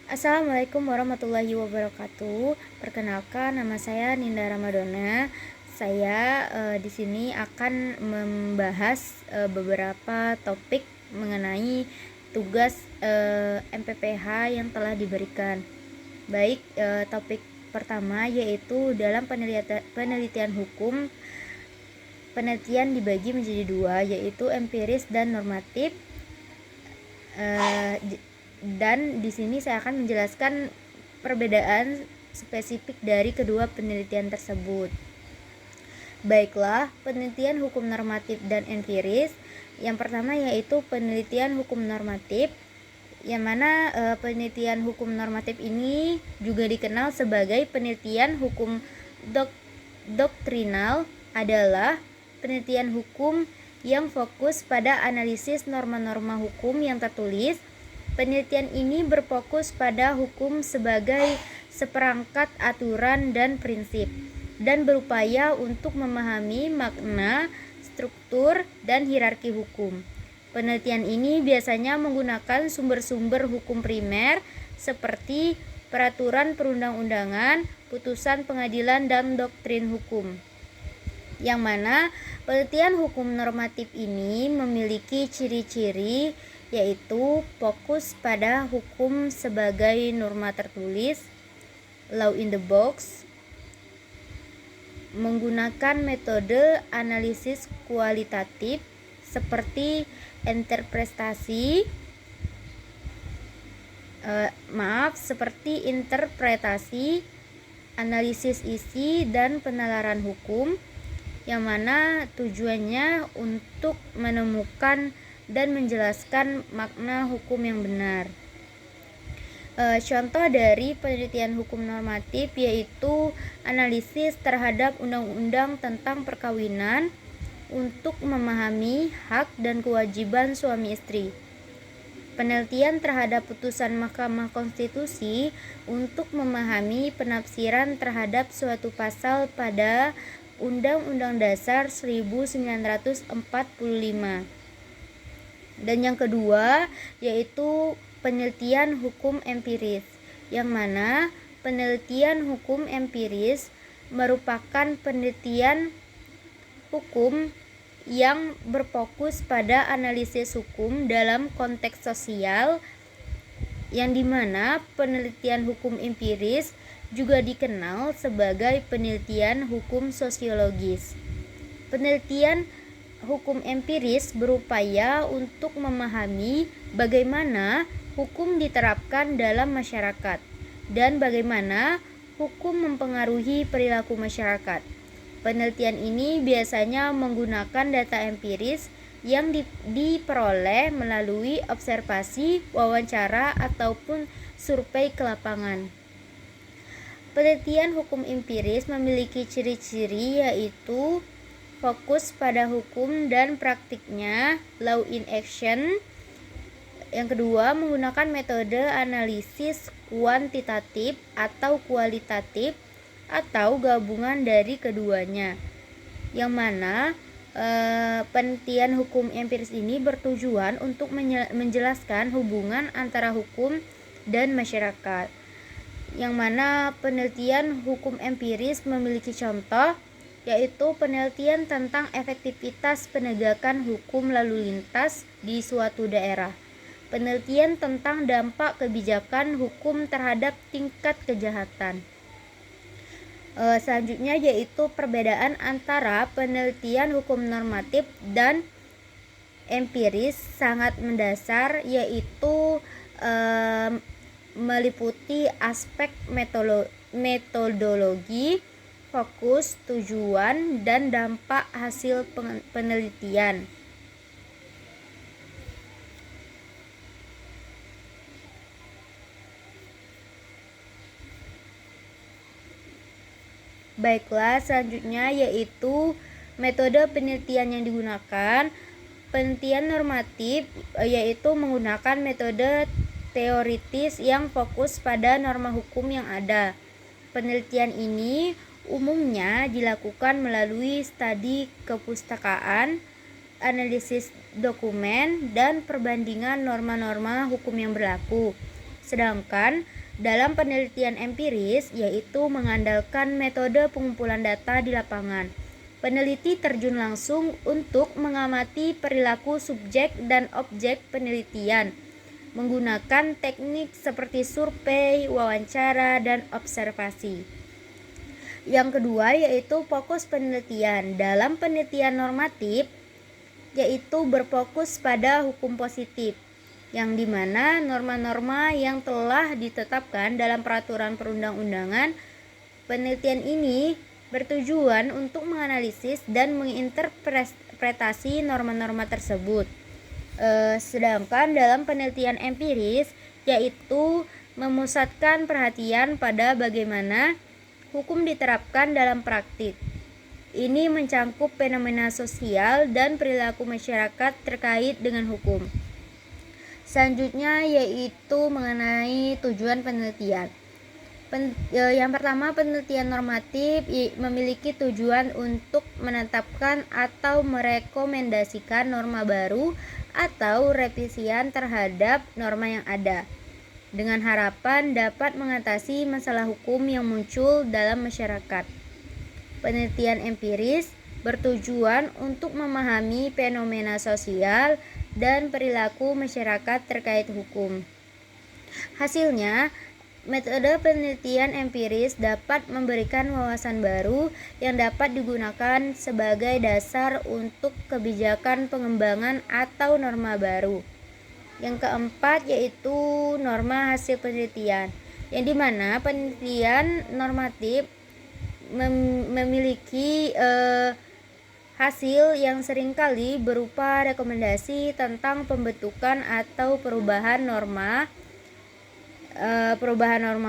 Assalamualaikum warahmatullahi wabarakatuh. Perkenalkan, nama saya Ninda Ramadona. Saya di sini akan membahas beberapa topik mengenai tugas MPPH yang telah diberikan. Baik, topik pertama yaitu dalam penelitian hukum, penelitian dibagi menjadi dua, yaitu empiris dan normatif. Dan di sini saya akan menjelaskan perbedaan spesifik dari kedua penelitian tersebut. Baiklah, penelitian hukum normatif dan empiris. Yang pertama yaitu penelitian hukum normatif, yang mana penelitian hukum normatif ini juga dikenal sebagai penelitian hukum doktrinal, adalah penelitian hukum yang fokus pada analisis norma-norma hukum yang tertulis. Penelitian ini berfokus pada hukum sebagai seperangkat aturan dan prinsip, dan berupaya untuk memahami makna, struktur, dan hierarki hukum. Penelitian ini biasanya menggunakan sumber-sumber hukum primer seperti peraturan perundang-undangan, putusan pengadilan, dan doktrin hukum. Yang mana penelitian hukum normatif ini memiliki ciri-ciri, yaitu fokus pada hukum sebagai norma tertulis, law in the box, menggunakan metode analisis kualitatif seperti interpretasi, analisis isi, dan penalaran hukum, yang mana tujuannya untuk menemukan dan menjelaskan makna hukum yang benar. Contoh dari penelitian hukum normatif yaitu analisis terhadap undang-undang tentang perkawinan untuk memahami hak dan kewajiban suami istri. Penelitian terhadap putusan Mahkamah Konstitusi untuk memahami penafsiran terhadap suatu pasal pada Undang-Undang Dasar 1945. Dan yang kedua yaitu penelitian hukum empiris, yang mana penelitian hukum empiris merupakan penelitian hukum yang berfokus pada analisis hukum dalam konteks sosial, yang dimana penelitian hukum empiris juga dikenal sebagai penelitian hukum sosiologis. Penelitian hukum empiris berupaya untuk memahami bagaimana hukum diterapkan dalam masyarakat dan bagaimana hukum mempengaruhi perilaku masyarakat. Penelitian ini biasanya menggunakan data empiris yang diperoleh melalui observasi, wawancara, ataupun survei ke lapangan. Penelitian hukum empiris memiliki ciri-ciri yaitu fokus pada hukum dan praktiknya, law in action. Yang kedua, menggunakan metode analisis kuantitatif atau kualitatif, atau gabungan dari keduanya. Yang mana penelitian hukum empiris ini bertujuan untuk menjelaskan hubungan antara hukum dan masyarakat. Yang mana penelitian hukum empiris memiliki contoh, yaitu penelitian tentang efektivitas penegakan hukum lalu lintas di suatu daerah, penelitian tentang dampak kebijakan hukum terhadap tingkat kejahatan. Selanjutnya yaitu perbedaan antara penelitian hukum normatif dan empiris sangat mendasar, yaitu meliputi aspek metodologi, fokus, tujuan, dan dampak hasil penelitian. Baiklah, selanjutnya yaitu metode penelitian yang digunakan. Penelitian normatif yaitu menggunakan metode teoritis yang fokus pada norma hukum yang ada. Penelitian ini umumnya dilakukan melalui studi kepustakaan, analisis dokumen, dan perbandingan norma-norma hukum yang berlaku. Sedangkan dalam penelitian empiris yaitu mengandalkan metode pengumpulan data di lapangan. Peneliti terjun langsung untuk mengamati perilaku subjek dan objek penelitian menggunakan teknik seperti survei, wawancara, dan observasi. Yang kedua yaitu fokus penelitian. Dalam penelitian normatif yaitu berfokus pada hukum positif, yang dimana norma-norma yang telah ditetapkan dalam peraturan perundang-undangan. Penelitian ini bertujuan untuk menganalisis dan menginterpretasi norma-norma tersebut. Sedangkan dalam penelitian empiris yaitu memusatkan perhatian pada bagaimana hukum diterapkan dalam praktik. Ini mencangkup fenomena sosial dan perilaku masyarakat terkait dengan hukum. Selanjutnya yaitu mengenai tujuan penelitian. Yang pertama, penelitian normatif memiliki tujuan untuk menetapkan atau merekomendasikan norma baru atau revisian terhadap norma yang ada, dengan harapan dapat mengatasi masalah hukum yang muncul dalam masyarakat. Penelitian empiris bertujuan untuk memahami fenomena sosial dan perilaku masyarakat terkait hukum. Hasilnya, metode penelitian empiris dapat memberikan wawasan baru yang dapat digunakan sebagai dasar untuk kebijakan pengembangan atau norma baru. Yang keempat yaitu norma hasil penelitian, yang dimana penelitian normatif memiliki hasil yang seringkali berupa rekomendasi tentang pembentukan atau perubahan norma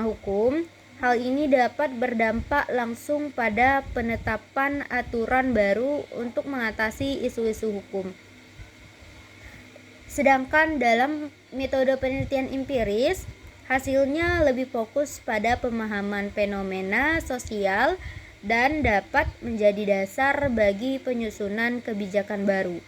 hukum. Hal ini dapat berdampak langsung pada penetapan aturan baru untuk mengatasi isu-isu hukum. Sedangkan dalam metode penelitian empiris, hasilnya lebih fokus pada pemahaman fenomena sosial dan dapat menjadi dasar bagi penyusunan kebijakan baru.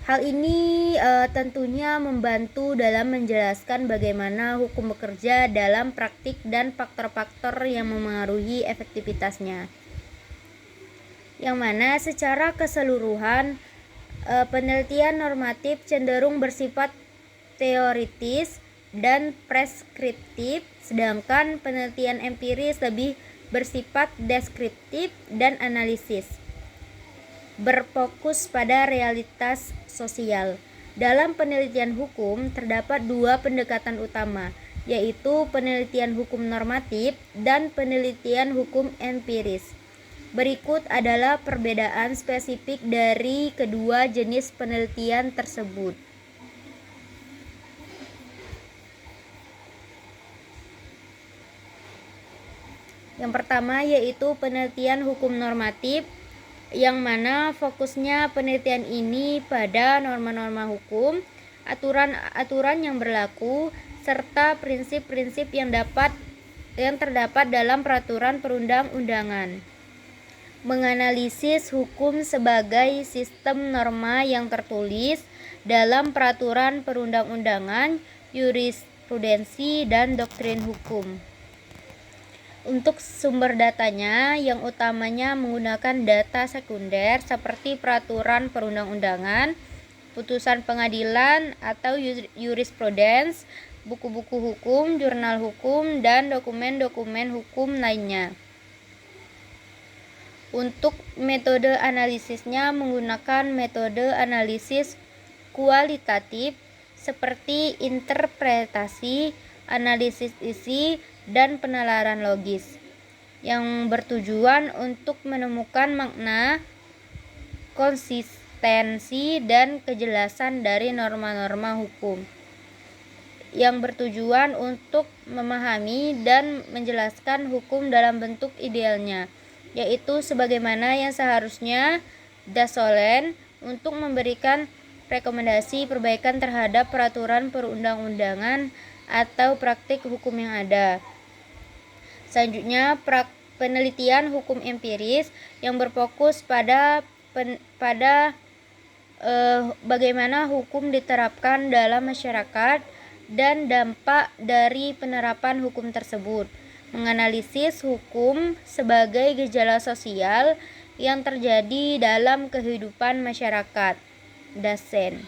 Hal ini tentunya membantu dalam menjelaskan bagaimana hukum bekerja dalam praktik dan faktor-faktor yang memengaruhi efektivitasnya. Yang mana secara keseluruhan penelitian normatif cenderung bersifat teoritis dan preskriptif, sedangkan penelitian empiris lebih bersifat deskriptif dan analisis, berfokus pada realitas sosial. Dalam penelitian hukum terdapat dua pendekatan utama, yaitu penelitian hukum normatif dan penelitian hukum empiris. Berikut adalah perbedaan spesifik dari kedua jenis penelitian tersebut. Yang pertama yaitu penelitian hukum normatif, yang mana fokusnya penelitian ini pada norma-norma hukum, aturan-aturan yang berlaku, serta prinsip-prinsip yang terdapat dalam peraturan perundang-undangan. Menganalisis hukum sebagai sistem norma yang tertulis dalam peraturan perundang-undangan, jurisprudensi, dan doktrin hukum. Untuk sumber datanya, yang utamanya menggunakan data sekunder seperti peraturan perundang-undangan, putusan pengadilan atau jurisprudens, buku-buku hukum, jurnal hukum, dan dokumen-dokumen hukum lainnya. Untuk metode analisisnya menggunakan metode analisis kualitatif seperti interpretasi, analisis isi, dan penalaran logis, yang bertujuan untuk menemukan makna, konsistensi, dan kejelasan dari norma-norma hukum, yang bertujuan untuk memahami dan menjelaskan hukum dalam bentuk idealnya, yaitu sebagaimana yang seharusnya, dasolen, untuk memberikan rekomendasi perbaikan terhadap peraturan perundang-undangan atau praktik hukum yang ada. Selanjutnya, penelitian hukum empiris yang berfokus pada bagaimana hukum diterapkan dalam masyarakat dan dampak dari penerapan hukum tersebut. Menganalisis hukum sebagai gejala sosial yang terjadi dalam kehidupan masyarakat. Dasen.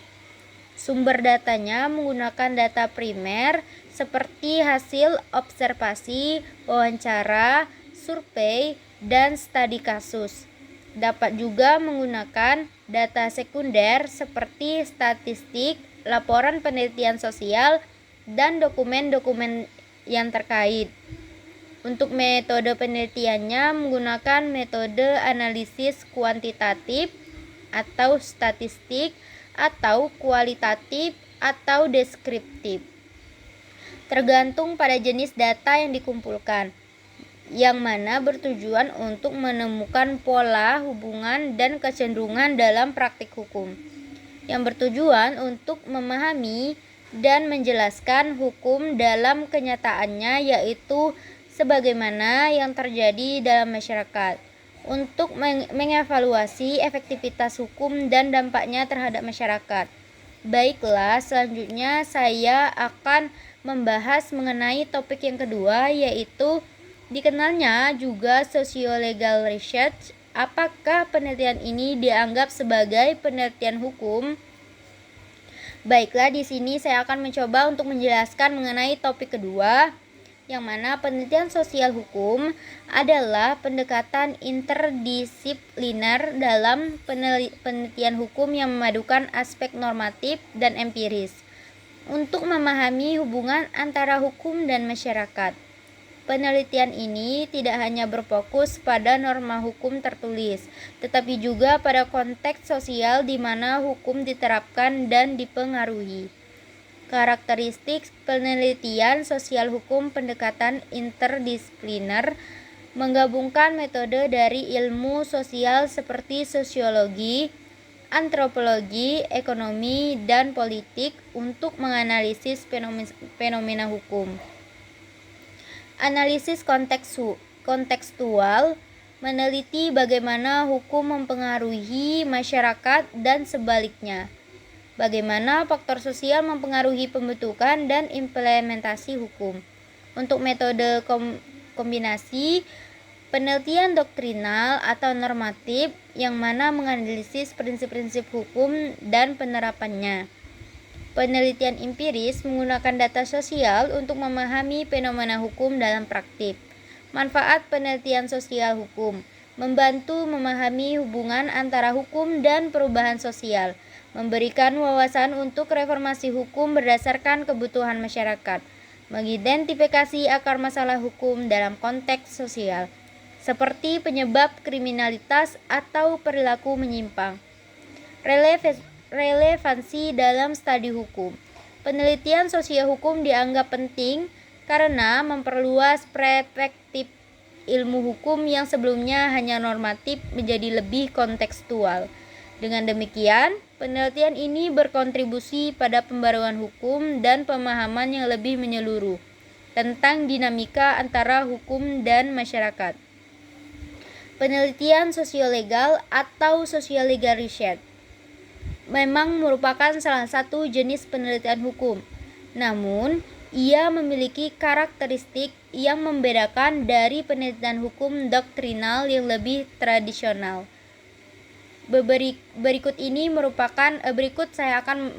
Sumber datanya menggunakan data primer seperti hasil observasi, wawancara, survei, dan studi kasus. Dapat juga menggunakan data sekunder seperti statistik, laporan penelitian sosial, dan dokumen-dokumen yang terkait. Untuk metode penelitiannya menggunakan metode analisis kuantitatif atau statistik, atau kualitatif atau deskriptif. Tergantung pada jenis data yang dikumpulkan, yang mana bertujuan untuk menemukan pola, hubungan, dan kecenderungan dalam praktik hukum, yang bertujuan untuk memahami dan menjelaskan hukum dalam kenyataannya, yaitu sebagaimana yang terjadi dalam masyarakat, untuk mengevaluasi efektivitas hukum dan dampaknya terhadap masyarakat. Baiklah, selanjutnya saya akan membahas mengenai topik yang kedua, yaitu dikenalnya juga socio-legal research. Apakah penelitian ini dianggap sebagai penelitian hukum? Baiklah, di sini saya akan mencoba untuk menjelaskan mengenai topik kedua, yang mana penelitian sosial hukum adalah pendekatan interdisipliner dalam penelitian hukum yang memadukan aspek normatif dan empiris untuk memahami hubungan antara hukum dan masyarakat. Penelitian ini tidak hanya berfokus pada norma hukum tertulis, tetapi juga pada konteks sosial di mana hukum diterapkan dan dipengaruhi. Karakteristik penelitian sosial hukum pendekatan interdisipliner menggabungkan metode dari ilmu sosial seperti sosiologi, antropologi, ekonomi, dan politik untuk menganalisis fenomena hukum. Analisis kontekstual meneliti bagaimana hukum mempengaruhi masyarakat dan sebaliknya. Bagaimana faktor sosial mempengaruhi pembentukan dan implementasi hukum. Untuk metode kombinasi, penelitian doktrinal atau normatif yang mana menganalisis prinsip-prinsip hukum dan penerapannya. Penelitian empiris menggunakan data sosial untuk memahami fenomena hukum dalam praktik. Manfaat penelitian sosial hukum: membantu memahami hubungan antara hukum dan perubahan sosial, memberikan wawasan untuk reformasi hukum berdasarkan kebutuhan masyarakat, mengidentifikasi akar masalah hukum dalam konteks sosial, seperti penyebab kriminalitas atau perilaku menyimpang. Relevansi dalam studi hukum. Penelitian sosial hukum dianggap penting karena memperluas perspektif ilmu hukum yang sebelumnya hanya normatif menjadi lebih kontekstual. Dengan demikian, penelitian ini berkontribusi pada pembaruan hukum dan pemahaman yang lebih menyeluruh tentang dinamika antara hukum dan masyarakat. Penelitian sosiolegal atau social legal research memang merupakan salah satu jenis penelitian hukum. Namun, ia memiliki karakteristik yang membedakan dari penelitian hukum doktrinal yang lebih tradisional. Berikut saya akan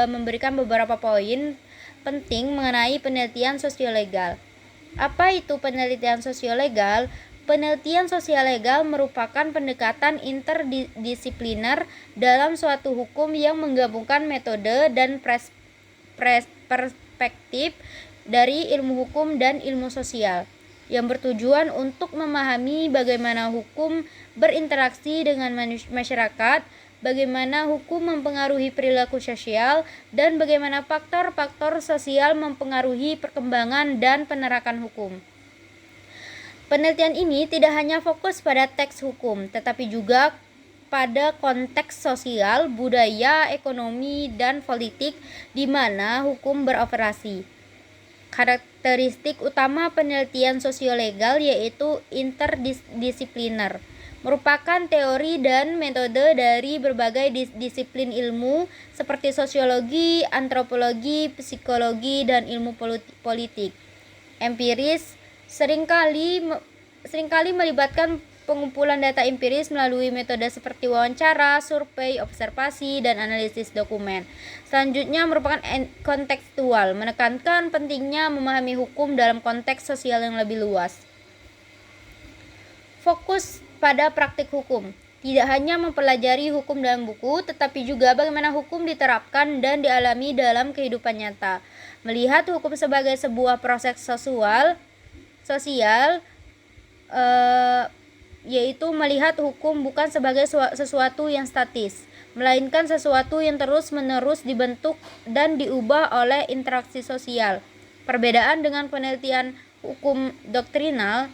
memberikan beberapa poin penting mengenai penelitian sosiolegal. Apa itu penelitian sosiolegal? Penelitian sosiolegal merupakan pendekatan interdisipliner dalam suatu hukum yang menggabungkan metode dan perspektif dari ilmu hukum dan ilmu sosial, yang bertujuan untuk memahami bagaimana hukum berinteraksi dengan masyarakat, bagaimana hukum mempengaruhi perilaku sosial, dan bagaimana faktor-faktor sosial mempengaruhi perkembangan dan penerapan hukum. Penelitian ini tidak hanya fokus pada teks hukum, tetapi juga pada konteks sosial, budaya, ekonomi, dan politik di mana hukum beroperasi. Karakteristik utama penelitian sosiolegal yaitu interdisipliner, merupakan teori dan metode dari berbagai disiplin ilmu seperti sosiologi, antropologi, psikologi, dan ilmu politik. Empiris seringkali melibatkan pengumpulan data empiris melalui metode seperti wawancara, survei, observasi, dan analisis dokumen. Selanjutnya merupakan kontekstual, menekankan pentingnya memahami hukum dalam konteks sosial yang lebih luas. Fokus pada praktik hukum. Tidak hanya mempelajari hukum dalam buku, tetapi juga bagaimana hukum diterapkan dan dialami dalam kehidupan nyata. Melihat hukum sebagai sebuah proses sosial, yaitu melihat hukum bukan sebagai sesuatu yang statis, melainkan sesuatu yang terus-menerus dibentuk dan diubah oleh interaksi sosial. Perbedaan dengan penelitian hukum doktrinal,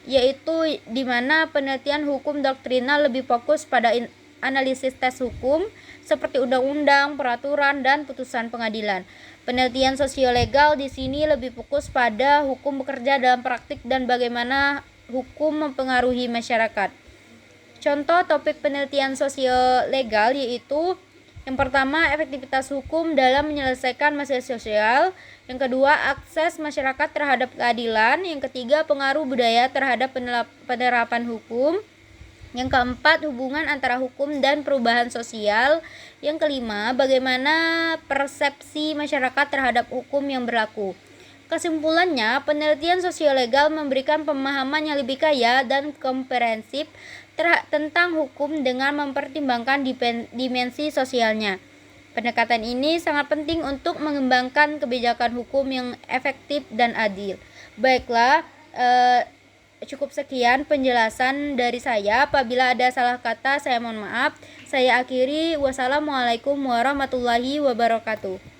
yaitu di mana penelitian hukum doktrinal lebih fokus pada analisis tes hukum seperti undang-undang, peraturan, dan putusan pengadilan. Penelitian sosiolegal di sini lebih fokus pada hukum bekerja dalam praktik dan bagaimana hukum mempengaruhi masyarakat. Contoh topik penelitian sosiolegal yaitu yang pertama, efektivitas hukum dalam menyelesaikan masalah sosial. Yang kedua, akses masyarakat terhadap keadilan. Yang ketiga, pengaruh budaya terhadap penerapan hukum. Yang keempat, hubungan antara hukum dan perubahan sosial. Yang kelima, bagaimana persepsi masyarakat terhadap hukum yang berlaku. Kesimpulannya, penelitian sosiolegal memberikan pemahaman yang lebih kaya dan komprehensif tentang hukum dengan mempertimbangkan dimensi sosialnya. Pendekatan ini sangat penting untuk mengembangkan kebijakan hukum yang efektif dan adil. Baiklah, cukup sekian penjelasan dari saya. Apabila ada salah kata, saya mohon maaf. Saya akhiri. Wassalamualaikum warahmatullahi wabarakatuh.